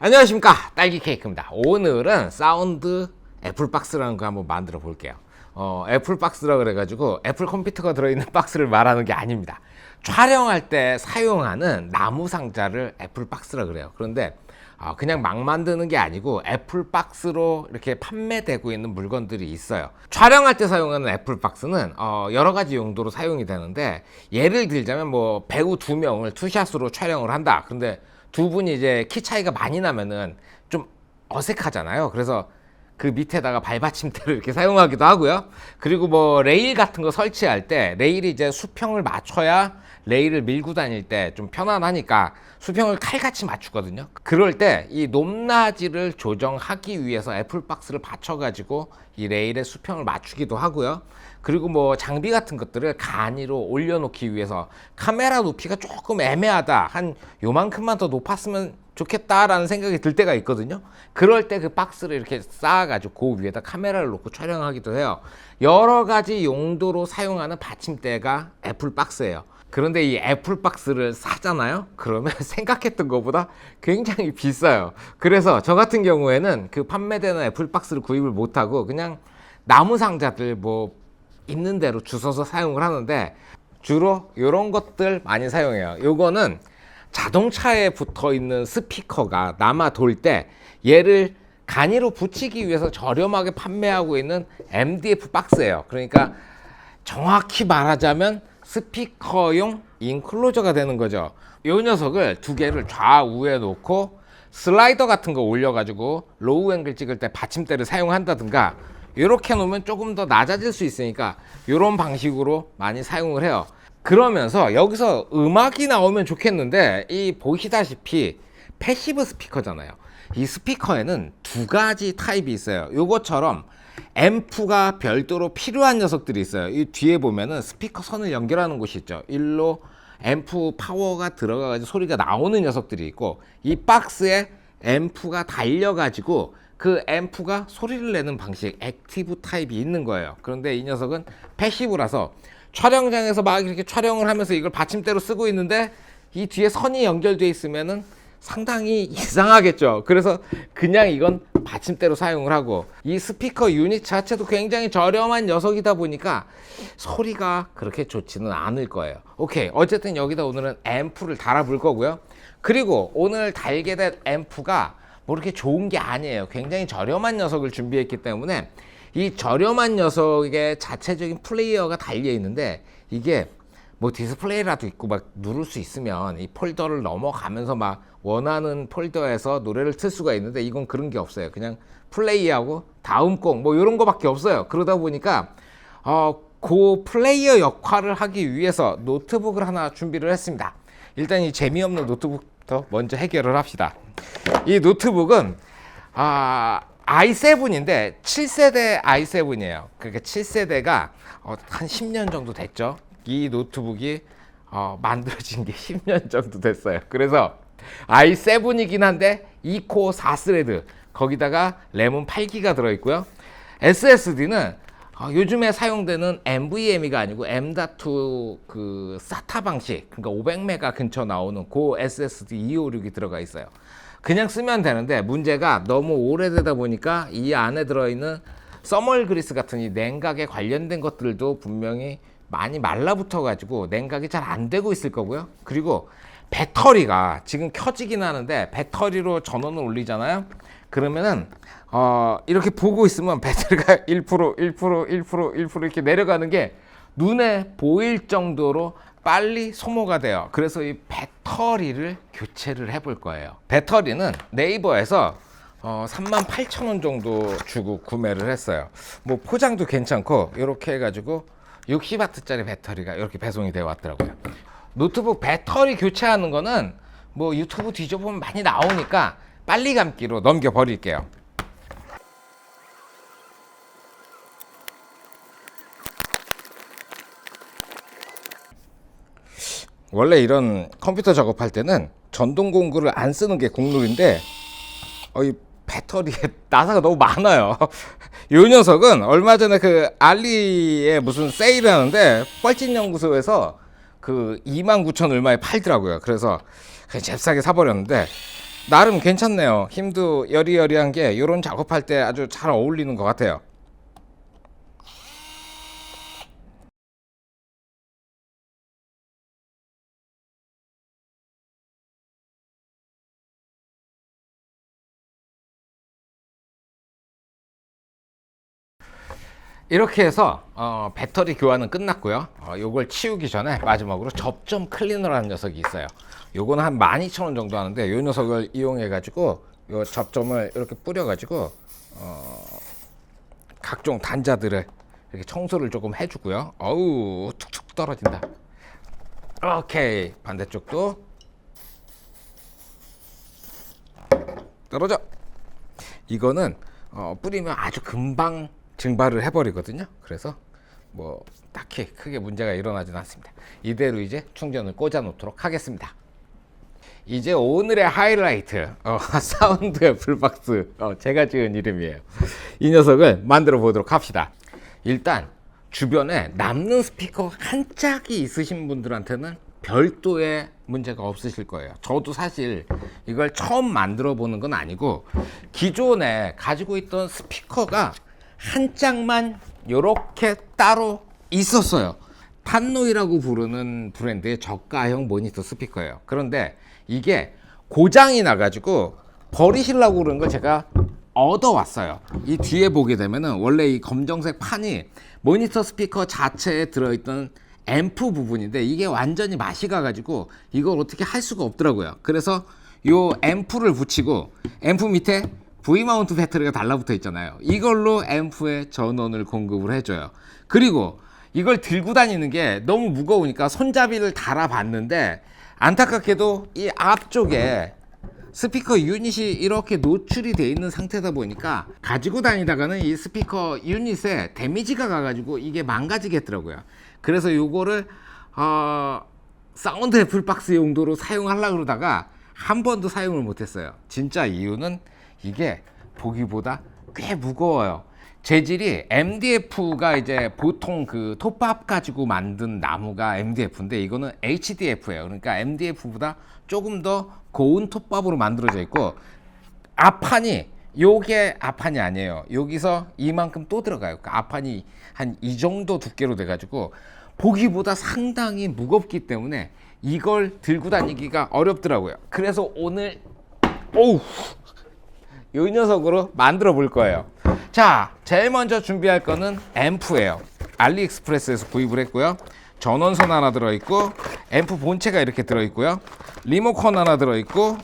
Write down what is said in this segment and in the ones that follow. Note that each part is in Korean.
안녕하십니까, 딸기 케이크입니다. 오늘은 사운드 애플박스라는 거 한번 만들어 볼게요. 애플박스라 그래가지고 애플 컴퓨터가 들어있는 박스를 말하는 게 아닙니다. 촬영할 때 사용하는 나무 상자를 애플박스라 그래요. 그런데 그냥 막 만드는 게 아니고 애플박스로 이렇게 판매되고 있는 물건들이 있어요. 촬영할 때 사용하는 애플박스는 여러 가지 용도로 사용이 되는데, 예를 들자면 뭐 배우 2명을 투샷으로 촬영을 한다. 근데 두 분이 이제 키 차이가 많이 나면은 좀 어색하잖아요. 그래서 그 밑에다가 발받침대를 이렇게 사용하기도 하고요. 그리고 뭐 레일 같은 거 설치할 때 레일이 이제 수평을 맞춰야 레일을 밀고 다닐 때 좀 편안하니까 수평을 칼같이 맞추거든요. 그럴 때 이 높낮이를 조정하기 위해서 애플박스를 받쳐가지고 이 레일의 수평을 맞추기도 하고요. 그리고 뭐 장비 같은 것들을 간이로 올려놓기 위해서 카메라 높이가 조금 애매하다, 한 요만큼만 더 높았으면 좋겠다라는 생각이 들 때가 있거든요. 그럴 때 그 박스를 이렇게 쌓아가지고 그 위에다 카메라를 놓고 촬영하기도 해요. 여러 가지 용도로 사용하는 받침대가 애플박스예요. 그런데 이 애플박스를 사잖아요? 그러면 생각했던 것보다 굉장히 비싸요. 그래서 저 같은 경우에는 그 판매되는 애플박스를 구입을 못하고 그냥 나무 상자들 뭐 있는 대로 주워서 사용을 하는데, 주로 이런 것들 많이 사용해요. 요거는 자동차에 붙어 있는 스피커가 남아 돌 때 얘를 간이로 붙이기 위해서 저렴하게 판매하고 있는 MDF 박스예요. 그러니까 정확히 말하자면 스피커용 인클로저가 되는 거죠. 이 녀석을 두 개를 좌우에 놓고 슬라이더 같은 거 올려가지고 로우 앵글 찍을 때 받침대를 사용한다든가, 이렇게 놓으면 조금 더 낮아질 수 있으니까 이런 방식으로 많이 사용을 해요. 그러면서 여기서 음악이 나오면 좋겠는데, 이 보시다시피 패시브 스피커잖아요. 이 스피커에는 두 가지 타입이 있어요. 요것처럼 앰프가 별도로 필요한 녀석들이 있어요. 이 뒤에 보면은 스피커 선을 연결하는 곳이 있죠. 일로 앰프 파워가 들어가가지고 소리가 나오는 녀석들이 있고, 이 박스에 앰프가 달려가지고 그 앰프가 소리를 내는 방식, 액티브 타입이 있는 거예요. 그런데 이 녀석은 패시브라서 촬영장에서 막 이렇게 촬영을 하면서 이걸 받침대로 쓰고 있는데 이 뒤에 선이 연결되어 있으면은 상당히 이상하겠죠. 그래서 그냥 이건 받침대로 사용을 하고, 이 스피커 유닛 자체도 굉장히 저렴한 녀석이다 보니까 소리가 그렇게 좋지는 않을 거예요. 오케이, 어쨌든 여기다 오늘은 앰프를 달아볼 거고요. 그리고 오늘 달게 된 앰프가 뭐 이렇게 좋은 게 아니에요. 굉장히 저렴한 녀석을 준비했기 때문에 이 저렴한 녀석의 자체적인 플레이어가 달려 있는데, 이게 뭐 디스플레이라도 있고 막 누를 수 있으면 이 폴더를 넘어가면서 막 원하는 폴더에서 노래를 틀 수가 있는데, 이건 그런 게 없어요. 그냥 플레이하고 다음 곡 뭐 이런 거밖에 없어요. 그러다 보니까 그 플레이어 역할을 하기 위해서 노트북을 하나 준비를 했습니다. 일단 이 재미없는 노트북부터 먼저 해결을 합시다. 이 노트북은 i7인데 7세대 i7이에요. 그러니까 7세대가 한 10년 정도 됐죠. 이 노트북이 만들어진 게 10년 정도 됐어요. 그래서 i7이긴 한데 2코어 4스레드, 거기다가 램은 8기가 들어있고요. SSD는 요즘에 사용되는 NVMe가 아니고 M.2 그 SATA 방식, 그러니까 500메가 근처 나오는 그 SSD 256이 들어가 있어요. 그냥 쓰면 되는데, 문제가 너무 오래되다 보니까 이 안에 들어있는 써멀 그리스 같은 이 냉각에 관련된 것들도 분명히 많이 말라붙어 가지고 냉각이 잘 안 되고 있을 거고요. 그리고 배터리가 지금 켜지긴 하는데, 배터리로 전원을 올리잖아요. 그러면은 이렇게 보고 있으면 배터리가 1%, 1%, 1%, 1% 이렇게 내려가는 게 눈에 보일 정도로 빨리 소모가 돼요. 그래서 이 배터리를 교체를 해볼 거예요. 배터리는 네이버에서 38,000원 정도 주고 구매를 했어요. 뭐 포장도 괜찮고 이렇게 해가지고 60W짜리 배터리가 이렇게 배송이 되어 왔더라고요. 노트북 배터리 교체하는 거는 뭐 유튜브 뒤져보면 많이 나오니까 빨리 감기로 넘겨버릴게요. 원래 이런 컴퓨터 작업할 때는 전동 공구를 안 쓰는 게 국룰인데, 이 배터리에 나사가 너무 많아요. 이 녀석은 얼마 전에 그 알리에 무슨 세일을 하는데 뻘짓연구소에서 그 29,000 얼마에 팔더라고요. 그래서 그냥 잽싸게 사버렸는데, 나름 괜찮네요. 힘도 여리여리한 게 이런 작업할 때 아주 잘 어울리는 것 같아요. 이렇게 해서 배터리 교환은 끝났고요. 요걸 치우기 전에 마지막으로 접점 클리너라는 녀석이 있어요. 요거는 한 12,000원 정도 하는데 요 녀석을 이용해 가지고 요 접점을 이렇게 뿌려 가지고 각종 단자들을 이렇게 청소를 조금 해주고요. 어우, 툭툭 떨어진다. 오케이, 반대쪽도 떨어져. 이거는 뿌리면 아주 금방 증발을 해버리거든요. 그래서 뭐 딱히 크게 문제가 일어나진 않습니다. 이대로 이제 충전을 꽂아 놓도록 하겠습니다. 이제 오늘의 하이라이트, 사운드 애플박스, 제가 지은 이름이에요. 이 녀석을 만들어 보도록 합시다. 일단 주변에 남는 스피커가 한 짝이 있으신 분들한테는 별도의 문제가 없으실 거예요. 저도 사실 이걸 처음 만들어 보는 건 아니고 기존에 가지고 있던 스피커가 한 짝만 이렇게 따로 있었어요. 판노이라고 부르는 브랜드의 저가형 모니터 스피커예요. 그런데 이게 고장이 나가지고 버리시려고 그러는 걸 제가 얻어왔어요. 이 뒤에 보게 되면은 원래 이 검정색 판이 모니터 스피커 자체에 들어있던 앰프 부분인데 이게 완전히 맛이 가가지고 이걸 어떻게 할 수가 없더라고요. 그래서 요 앰프를 붙이고 앰프 밑에 V마운트 배터리가 달라붙어 있잖아요. 이걸로 앰프에 전원을 공급을 해줘요. 그리고 이걸 들고 다니는 게 너무 무거우니까 손잡이를 달아봤는데 안타깝게도 이 앞쪽에 스피커 유닛이 이렇게 노출이 되어 있는 상태다 보니까 가지고 다니다가는 이 스피커 유닛에 데미지가 가가지고 이게 망가지겠더라고요. 그래서 요거를 사운드 애플박스 용도로 사용하려고 그러다가 한 번도 사용을 못했어요. 진짜 이유는 이게 보기보다 꽤 무거워요. 재질이 MDF가 이제 보통 그 톱밥 가지고 만든 나무가 MDF인데 이거는 HDF예요. 그러니까 MDF보다 조금 더 고운 톱밥으로 만들어져 있고 앞판이 요게 앞판이 아니에요. 여기서 이만큼 또 들어가요. 그러니까 앞판이 한 이 정도 두께로 돼 가지고 보기보다 상당히 무겁기 때문에 이걸 들고 다니기가 어렵더라고요. 그래서 오늘 이 녀석으로 만들어 볼 거예요. 자, 제일 먼저 준비할 거는 앰프예요. 알리익스프레스에서 구입을 했고요. 전원선 하나 들어있고 앰프 본체가 이렇게 들어있고요. 리모컨 하나 들어있고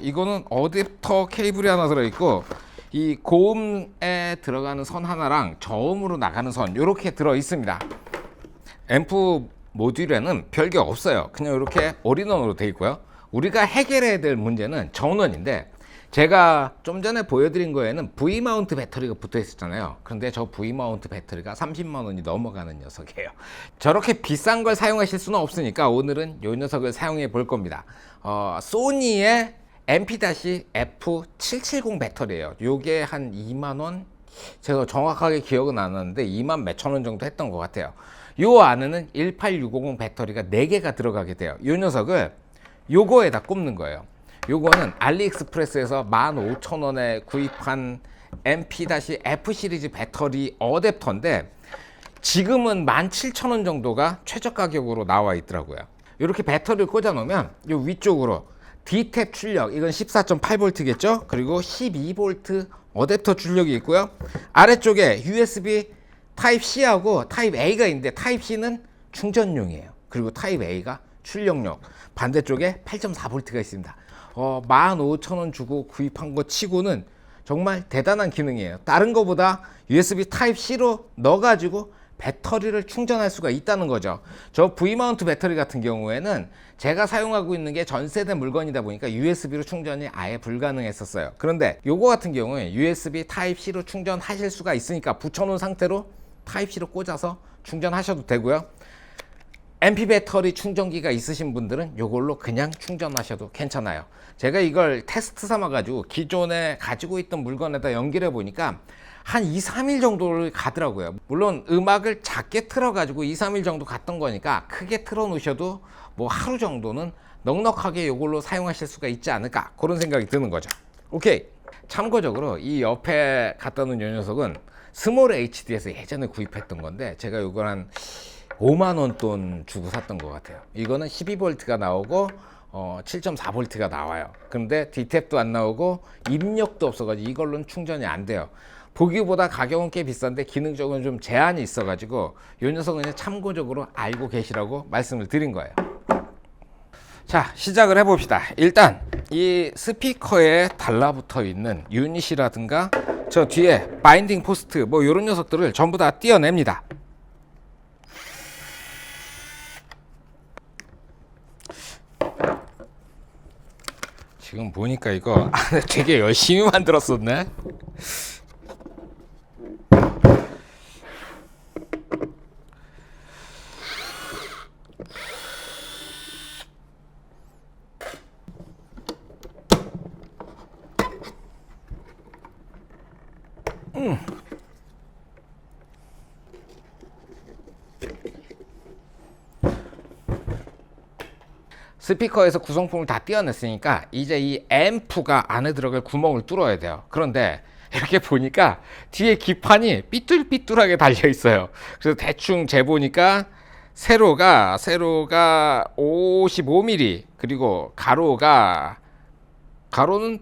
이거는 어댑터 케이블이 하나 들어있고 이 고음에 들어가는 선 하나랑 저음으로 나가는 선 이렇게 들어있습니다. 앰프 모듈에는 별게 없어요. 그냥 이렇게 올인원으로 되어 있고요. 우리가 해결해야 될 문제는 전원인데 제가 좀 전에 보여드린 거에는 V마운트 배터리가 붙어 있었잖아요. 그런데 저 V마운트 배터리가 30만 원이 넘어가는 녀석이에요. 저렇게 비싼 걸 사용하실 수는 없으니까 오늘은 이 녀석을 사용해 볼 겁니다. 소니의 MP-F770 배터리예요. 요게 한 2만 원? 제가 정확하게 기억은 안 나는데 2만 몇천 원 정도 했던 것 같아요. 요 안에는 18650 배터리가 4개가 들어가게 돼요. 요 녀석을 요거에다 꼽는 거예요. 요거는 알리익스프레스에서 15,000원에 구입한 MP-F 시리즈 배터리 어댑터인데 지금은 17,000원 정도가 최저 가격으로 나와 있더라고요. 이렇게 배터리를 꽂아 놓으면 요 위쪽으로 D탭 출력, 이건 14.8V겠죠? 그리고 12V 어댑터 출력이 있고요. 아래쪽에 USB 타입C하고 타입A가 있는데 타입C는 충전용이에요. 그리고 타입A가 출력용. 반대쪽에 8.4V가 있습니다. 15,000원 주고 구입한 거 치고는 정말 대단한 기능이에요. 다른 거보다 USB 타입C로 넣어가지고 배터리를 충전할 수가 있다는 거죠. 저 V마운트 배터리 같은 경우에는 제가 사용하고 있는 게 전세대 물건이다 보니까 USB로 충전이 아예 불가능했었어요. 그런데 요거 같은 경우에 USB 타입C로 충전하실 수가 있으니까 붙여놓은 상태로 타입C로 꽂아서 충전하셔도 되고요. MP 배터리 충전기가 있으신 분들은 이걸로 그냥 충전하셔도 괜찮아요. 제가 이걸 테스트 삼아 가지고 기존에 가지고 있던 물건에다 연결해 보니까 한 2, 3일 정도를 가더라고요. 물론 음악을 작게 틀어 가지고 2, 3일 정도 갔던 거니까 크게 틀어 놓으셔도 뭐 하루 정도는 넉넉하게 이걸로 사용하실 수가 있지 않을까 그런 생각이 드는 거죠. 오케이. 참고적으로 이 옆에 갖다 놓은 이 녀석은 스몰 HD에서 예전에 구입했던 건데 제가 이걸 한 5만원 돈 주고 샀던 것 같아요. 이거는 12V가 나오고 7.4V가 나와요. 근데 D탭도 안 나오고 입력도 없어가지고 이걸로는 충전이 안 돼요. 보기보다 가격은 꽤 비싼데 기능적으로 좀 제한이 있어가지고 이 녀석은 그냥 참고적으로 알고 계시라고 말씀을 드린 거예요. 자, 시작을 해봅시다. 일단 이 스피커에 달라붙어 있는 유닛이라든가 저 뒤에 바인딩 포스트 뭐 이런 녀석들을 전부 다 떼어냅니다. 지금 보니까 이거 되게 열심히 만들었었네. 스피커에서 구성품을 다 떼어냈으니까 이제 이 앰프가 안에 들어갈 구멍을 뚫어야 돼요. 그런데 이렇게 보니까 뒤에 기판이 삐뚤삐뚤하게 달려 있어요. 그래서 대충 재보니까 세로가 55mm 그리고 가로는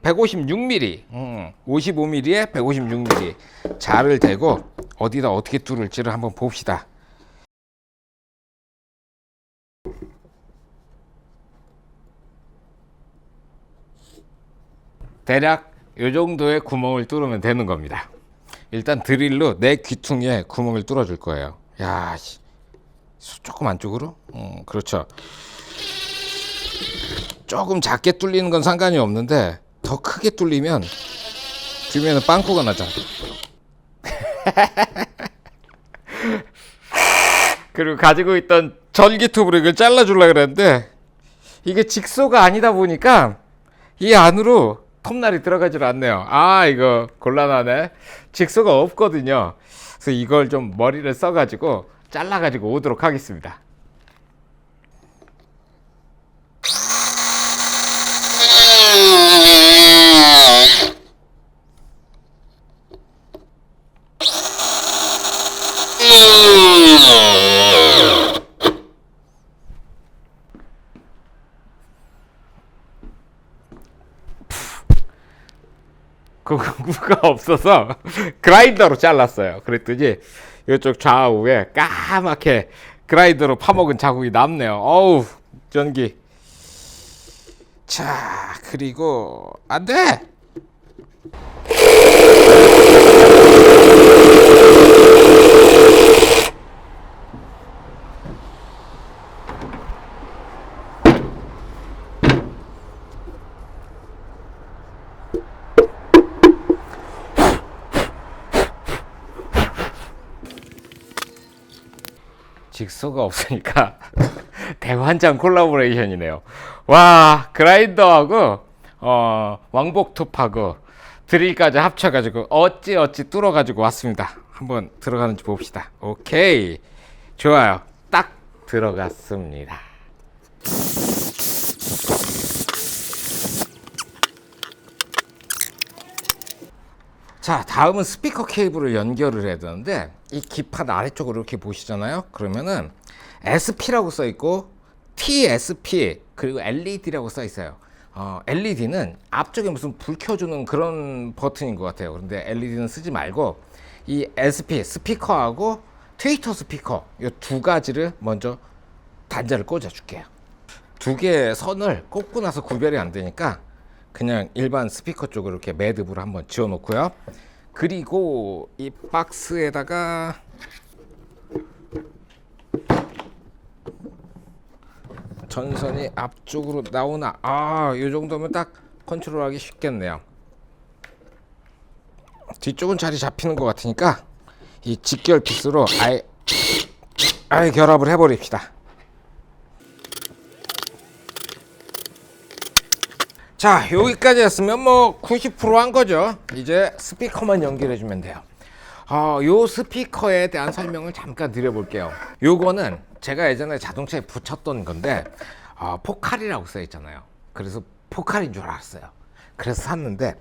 156mm 55mm에 156mm 자를 대고 어디다 어떻게 뚫을지를 한번 봅시다. 대략 이 정도의 구멍을 뚫으면 되는 겁니다. 일단 드릴로 내 귀퉁이에 구멍을 뚫어 줄 거예요. 야, 조금 안쪽으로? 그렇죠. 조금 작게 뚫리는 건 상관이 없는데 더 크게 뚫리면 주변에 빵꾸가 나잖아. 그리고 가지고 있던 전기 톱으로 이걸 잘라주려고 그랬는데 이게 직소가 아니다 보니까 이 안으로 톱날이 들어가질 않네요. 아, 이거 곤란하네. 직소가 없거든요. 그래서 이걸 좀 머리를 써가지고 잘라가지고 오도록 하겠습니다. 공구가 없어서 그라인더로 잘랐어요. 그랬더니 이쪽 좌우에 까맣게 그라인더로 파먹은 자국이 남네요. 어우, 전기. 자, 그리고 안 돼! 직소가 없으니까 대환장 콜라보레이션이네요. 와, 그라인더하고 왕복톱하고 드릴까지 합쳐가지고 어찌 뚫어가지고 왔습니다. 한번 들어가는지 봅시다. 오케이, 좋아요. 딱 들어갔습니다. 자, 다음은 스피커 케이블을 연결을 해야 되는데 이 기판 아래쪽으로 이렇게 보시잖아요. 그러면은 SP라고 써 있고 TSP 그리고 LED라고 써 있어요. LED는 앞쪽에 무슨 불 켜주는 그런 버튼인 것 같아요. 그런데 LED는 쓰지 말고 이 SP 스피커하고 트위터 스피커 이 두 가지를 먼저 단자를 꽂아 줄게요. 두 개의 선을 꽂고 나서 구별이 안 되니까 그냥 일반 스피커 쪽으로 이렇게 매듭으로 한번 지어 놓고요. 그리고 이 박스에다가 전선이 앞쪽으로 나오나, 이 정도면 딱 컨트롤하기 쉽겠네요. 뒤쪽은 자리 잡히는 것 같으니까 이 직결 피스로 아예 결합을 해버립시다. 자, 여기까지 했으면 뭐 90%한 거죠. 이제 스피커만 연결해주면 돼요. 요 스피커에 대한 설명을 잠깐 드려볼게요. 요거는 제가 예전에 자동차에 붙였던 건데 포칼이라고 써 있잖아요. 그래서 포칼인 줄 알았어요. 그래서 샀는데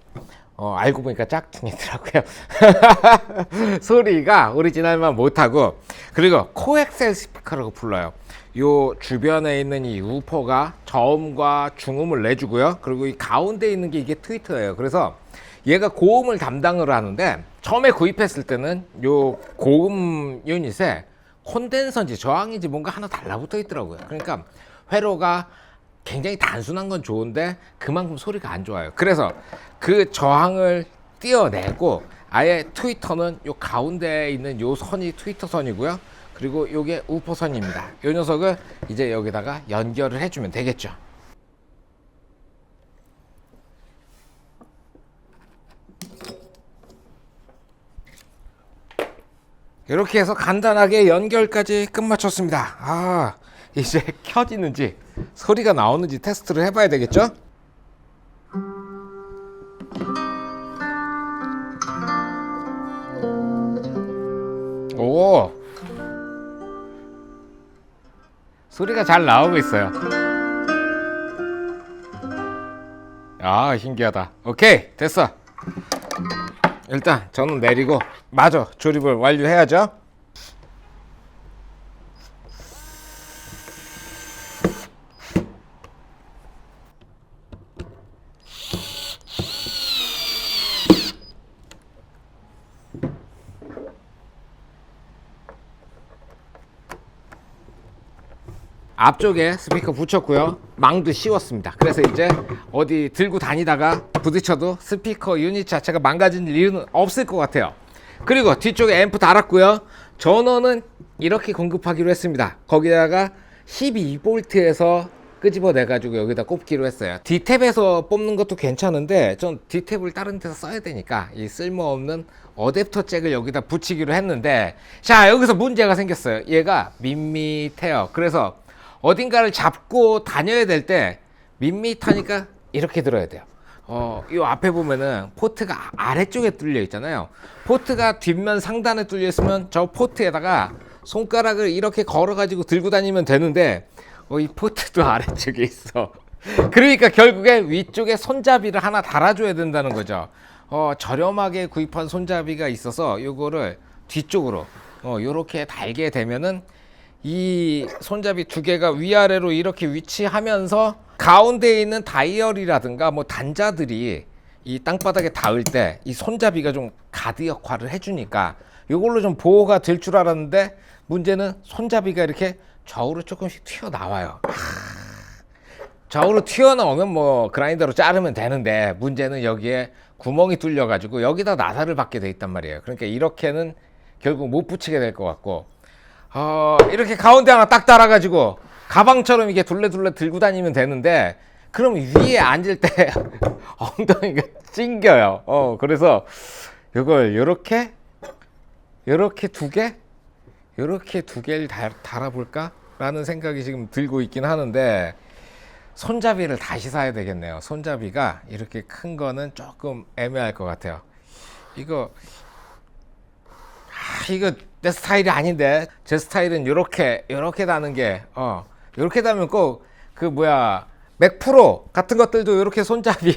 알고 보니까 짝퉁이더라고요. 소리가 오리지널만 못하고, 그리고 코엑셀 스피커라고 불러요. 요 주변에 있는 이 우퍼가 저음과 중음을 내주고요. 그리고 이 가운데 있는 게 이게 트위터예요. 그래서 얘가 고음을 담당을 하는데, 처음에 구입했을 때는 요 고음 유닛에 콘덴서인지 저항인지 뭔가 하나 달라붙어 있더라고요. 그러니까 회로가 굉장히 단순한 건 좋은데 그만큼 소리가 안 좋아요. 그래서 그 저항을 띄어내고 아예 트위터는 요 가운데에 있는 요 선이 트위터 선이고요. 그리고 요게 우퍼 선입니다. 요 녀석을 이제 여기다가 연결을 해주면 되겠죠. 이렇게 해서 간단하게 연결까지 끝마쳤습니다. 이제 켜지는지 소리가 나오는지 테스트를 해봐야 되겠죠? 오, 소리가 잘 나오고 있어요. 신기하다. 오케이, 됐어. 일단 저는 내리고 마저 조립을 완료해야죠. 앞쪽에 스피커 붙였고요. 망도 씌웠습니다. 그래서 이제 어디 들고 다니다가 부딪혀도 스피커 유닛 자체가 망가진 이유는 없을 것 같아요. 그리고 뒤쪽에 앰프 달았고요. 전원은 이렇게 공급하기로 했습니다. 거기다가 12V에서 끄집어내 가지고 여기다 꼽기로 했어요. D탭에서 뽑는 것도 괜찮은데 전 D탭을 다른 데서 써야 되니까 이 쓸모없는 어댑터 잭을 여기다 붙이기로 했는데, 자, 여기서 문제가 생겼어요. 얘가 밋밋해요. 그래서 어딘가를 잡고 다녀야 될 때 밋밋하니까 이렇게 들어야 돼요. 이 앞에 보면은 포트가 아래쪽에 뚫려 있잖아요. 포트가 뒷면 상단에 뚫려 있으면 저 포트에다가 손가락을 이렇게 걸어 가지고 들고 다니면 되는데 이 포트도 아래쪽에 있어. 그러니까 결국에 위쪽에 손잡이를 하나 달아줘야 된다는 거죠. 저렴하게 구입한 손잡이가 있어서 요거를 뒤쪽으로 요렇게 달게 되면은 이 손잡이 두 개가 위아래로 이렇게 위치하면서 가운데에 있는 다이얼이라든가 뭐 단자들이 이 땅바닥에 닿을 때 이 손잡이가 좀 가드 역할을 해주니까 이걸로 좀 보호가 될 줄 알았는데, 문제는 손잡이가 이렇게 좌우로 조금씩 튀어나와요. 좌우로 튀어나오면 뭐 그라인더로 자르면 되는데, 문제는 여기에 구멍이 뚫려 가지고 여기다 나사를 받게 돼 있단 말이에요. 그러니까 이렇게는 결국 못 붙이게 될 것 같고, 이렇게 가운데 하나 딱 달아가지고 가방처럼 이게 둘레둘레 들고 다니면 되는데, 그럼 위에 앉을 때 엉덩이가 찡겨요. 그래서 이걸 요렇게 두 개? 요렇게 두 개를 달아볼까? 라는 생각이 지금 들고 있긴 하는데, 손잡이를 다시 사야 되겠네요. 손잡이가 이렇게 큰 거는 조금 애매할 것 같아요. 이거 내 스타일이 아닌데, 제 스타일은 요렇게 다는 게, 요렇게 다면 꼭 맥 프로 같은 것들도 요렇게 손잡이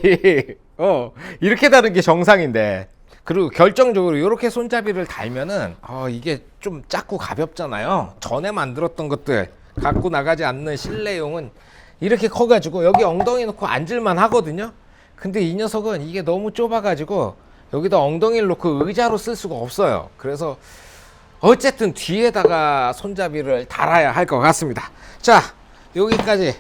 이렇게 다는 게 정상인데, 그리고 결정적으로 요렇게 손잡이를 달면은 이게 좀 작고 가볍잖아요. 전에 만들었던 것들 갖고 나가지 않는 실내용은 이렇게 커가지고 여기 엉덩이 놓고 앉을만 하거든요. 근데 이 녀석은 이게 너무 좁아가지고 여기다 엉덩이를 놓고 의자로 쓸 수가 없어요. 그래서 어쨌든 뒤에다가 손잡이를 달아야 할 것 같습니다. 자, 여기까지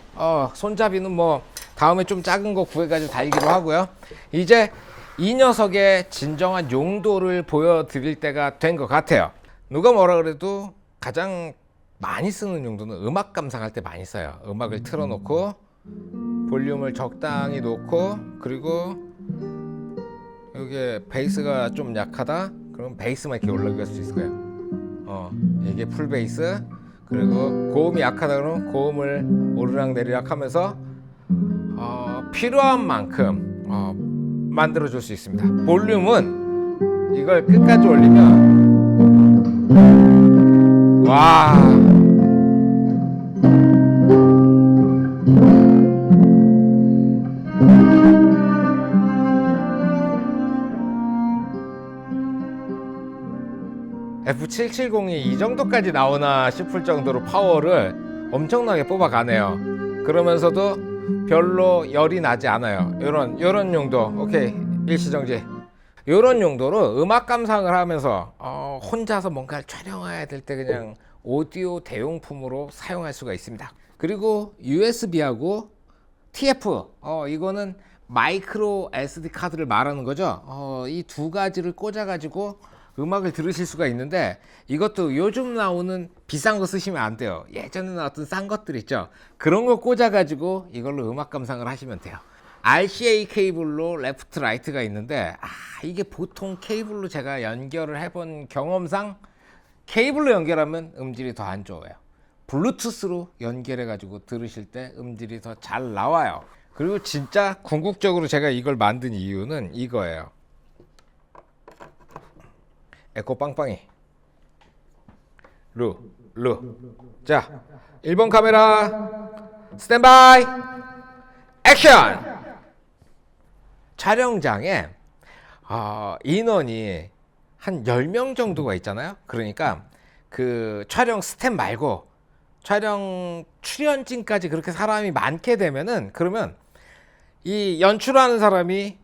손잡이는 뭐 다음에 좀 작은 거 구해가지고 달기로 하고요. 이제 이 녀석의 진정한 용도를 보여드릴 때가 된 것 같아요. 누가 뭐라 그래도 가장 많이 쓰는 용도는 음악 감상할 때 많이 써요. 음악을 틀어놓고 볼륨을 적당히 놓고, 그리고 여기에 베이스가 좀 약하다 그럼 베이스만 이렇게 올라갈 수 있을 거예요. 이게 풀 베이스, 그리고 고음이 약하다 그러면 고음을 오르락내리락 하면서 필요한 만큼 만들어 줄 수 있습니다. 볼륨은 이걸 끝까지 올리면 F770이 이 정도까지 나오나 싶을 정도로 파워를 엄청나게 뽑아가네요. 그러면서도 별로 열이 나지 않아요. 요런 용도. 오케이, 일시정지. 요런 용도로 음악 감상을 하면서 혼자서 뭔가를 촬영해야 될 때 그냥 오디오 대용품으로 사용할 수가 있습니다. 그리고 USB하고 TF, 이거는 마이크로 SD 카드를 말하는 거죠. 이 두 가지를 꽂아 가지고 음악을 들으실 수가 있는데, 이것도 요즘 나오는 비싼 거 쓰시면 안 돼요. 예전에 나왔던 싼 것들 있죠. 그런 거 꽂아 가지고 이걸로 음악 감상을 하시면 돼요. RCA 케이블로 레프트 라이트가 있는데, 이게 보통 케이블로 제가 연결을 해본 경험상 케이블로 연결하면 음질이 더 안 좋아요. 블루투스로 연결해 가지고 들으실 때 음질이 더 잘 나와요. 그리고 진짜 궁극적으로 제가 이걸 만든 이유는 이거예요. 에코 빵빵이 루. 자, 1번 카메라 스탠바이 액션. 촬영장에 인원이 한 10명 정도가 있잖아요. 그러니까 그 촬영 스텝 말고 촬영 출연진까지 그렇게 사람이 많게 되면은, 그러면 이 연출하는 사람이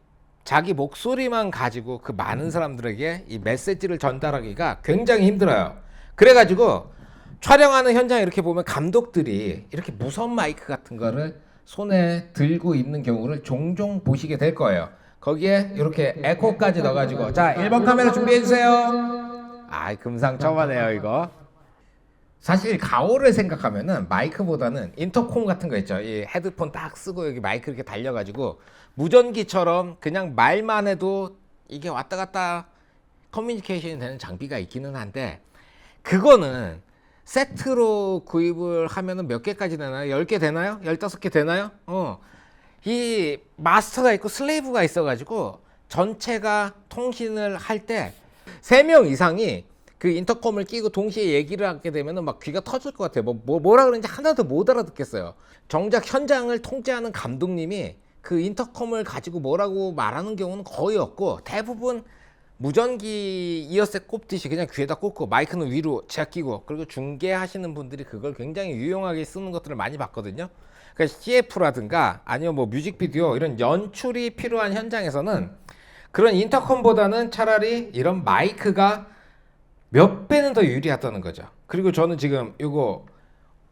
자기 목소리만 가지고 그 많은 사람들에게 이 메시지를 전달하기가 굉장히 힘들어요. 그래가지고 촬영하는 현장에 이렇게 보면 감독들이 이렇게 무선 마이크 같은 거를 손에 들고 있는 경우를 종종 보시게 될 거예요. 거기에 이렇게 에코까지 넣어가지고, 자, 1번 카메라 준비해주세요. 금상첨화네요 이거. 사실 가오를 생각하면은 마이크보다는 인터콤 같은 거 있죠. 이 헤드폰 딱 쓰고 여기 마이크 이렇게 달려가지고 무전기처럼 그냥 말만 해도 이게 왔다 갔다 커뮤니케이션이 되는 장비가 있기는 한데, 그거는 세트로 구입을 하면은 몇 개까지 되나요? 10개 되나요? 15개 되나요? 이 마스터가 있고 슬레이브가 있어가지고 전체가 통신을 할 때 3명 이상이 그 인터컴을 끼고 동시에 얘기를 하게 되면은 막 귀가 터질 것 같아요. 뭐라 그러는지 하나도 못 알아듣겠어요. 정작 현장을 통제하는 감독님이 그 인터컴을 가지고 뭐라고 말하는 경우는 거의 없고, 대부분 무전기 이어셋 꼽듯이 그냥 귀에다 꽂고 마이크는 위로 제가 끼고, 그리고 중계하시는 분들이 그걸 굉장히 유용하게 쓰는 것들을 많이 봤거든요. 그러니까 CF라든가 아니면 뭐 뮤직비디오 이런 연출이 필요한 현장에서는 그런 인터컴보다는 차라리 이런 마이크가 몇 배는 더 유리하다는 거죠. 그리고 저는 지금 이거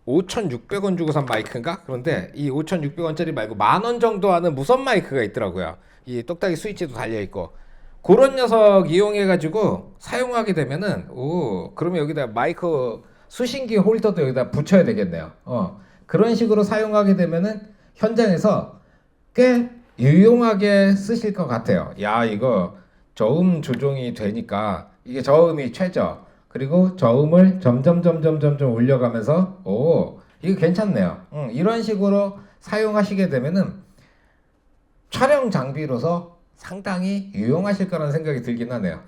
5,600원 주고 산 마이크인가? 그런데 이 5,600원짜리 말고 10,000원 정도 하는 무선 마이크가 있더라고요. 이 똑딱이 스위치도 달려있고, 그런 녀석 이용해가지고 사용하게 되면은, 그러면 여기다 마이크 수신기 홀더도 여기다 붙여야 되겠네요. 그런 식으로 사용하게 되면은 현장에서 꽤 유용하게 쓰실 것 같아요. 야, 이거 저음 조정이 되니까 이게 저음이 최저, 그리고 저음을 점점 올려가면서 이거 괜찮네요. 이런 식으로 사용하시게 되면은 촬영 장비로서 상당히 유용하실 거라는 생각이 들긴 하네요.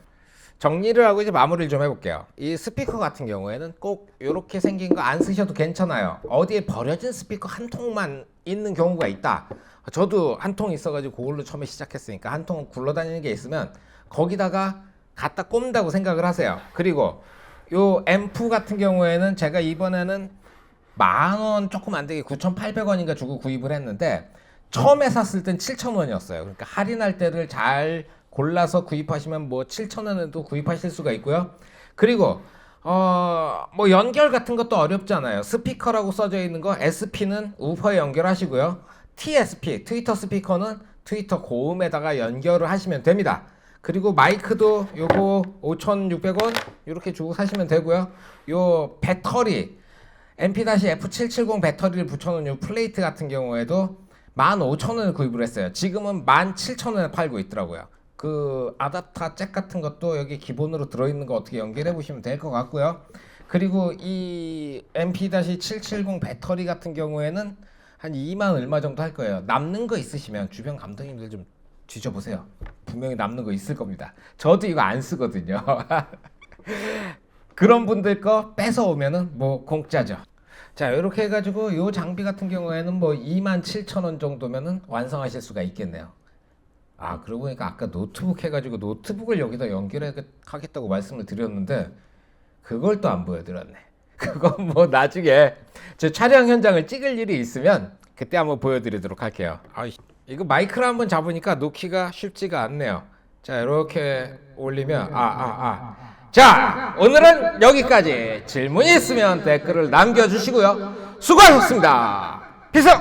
정리를 하고 이제 마무리를 좀 해볼게요. 이 스피커 같은 경우에는 꼭 이렇게 생긴 거 안 쓰셔도 괜찮아요. 어디에 버려진 스피커 한 통만 있는 경우가 있다. 저도 한 통 있어가지고 그걸로 처음에 시작했으니까 한 통 굴러다니는 게 있으면 거기다가 갖다 꼽는다고 생각을 하세요. 그리고 요 앰프 같은 경우에는 제가 이번에는 10,000원 조금 안 되게 9,800원인가 주고 구입을 했는데, 처음에 샀을 땐 7,000원이었어요. 그러니까 할인할 때를 잘 골라서 구입하시면 뭐 7,000원에도 구입하실 수가 있고요. 그리고 뭐 연결 같은 것도 어렵잖아요. 스피커라고 써져 있는 거 SP는 우퍼에 연결하시고요. TSP 트위터 스피커는 트위터 고음에다가 연결을 하시면 됩니다. 그리고 마이크도 요거 5,600원 이렇게 주고 사시면 되고요. 요 배터리 MP-F770 배터리를 붙여놓은 요 플레이트 같은 경우에도 15,000원에 구입을 했어요. 지금은 17,000원에 팔고 있더라고요. 그 아답터 잭 같은 것도 여기 기본으로 들어있는 거 어떻게 연결해 보시면 될 것 같고요. 그리고 이 MP-770 배터리 같은 경우에는 한 2만 얼마 정도 할 거예요. 남는 거 있으시면 주변 감독님들 좀 뒤져보세요. 분명히 남는 거 있을 겁니다. 저도 이거 안 쓰거든요. 그런 분들 거 뺏어 오면은 뭐 공짜죠. 자, 이렇게 해가지고 이 장비 같은 경우에는 뭐 27,000원 정도면은 완성하실 수가 있겠네요. 그러고 보니까 아까 노트북 해가지고 노트북을 여기다 연결하겠다고 말씀을 드렸는데, 그걸 또 안 보여드렸네. 그건 뭐 나중에 저 촬영 현장을 찍을 일이 있으면 그때 한번 보여드리도록 할게요. 이거 마이크를 한번 잡으니까 놓기가 쉽지가 않네요. 자, 이렇게 올리면 자, 오늘은 여기까지. 질문이 있으면 댓글을 남겨주시고요. 수고하셨습니다. 필승!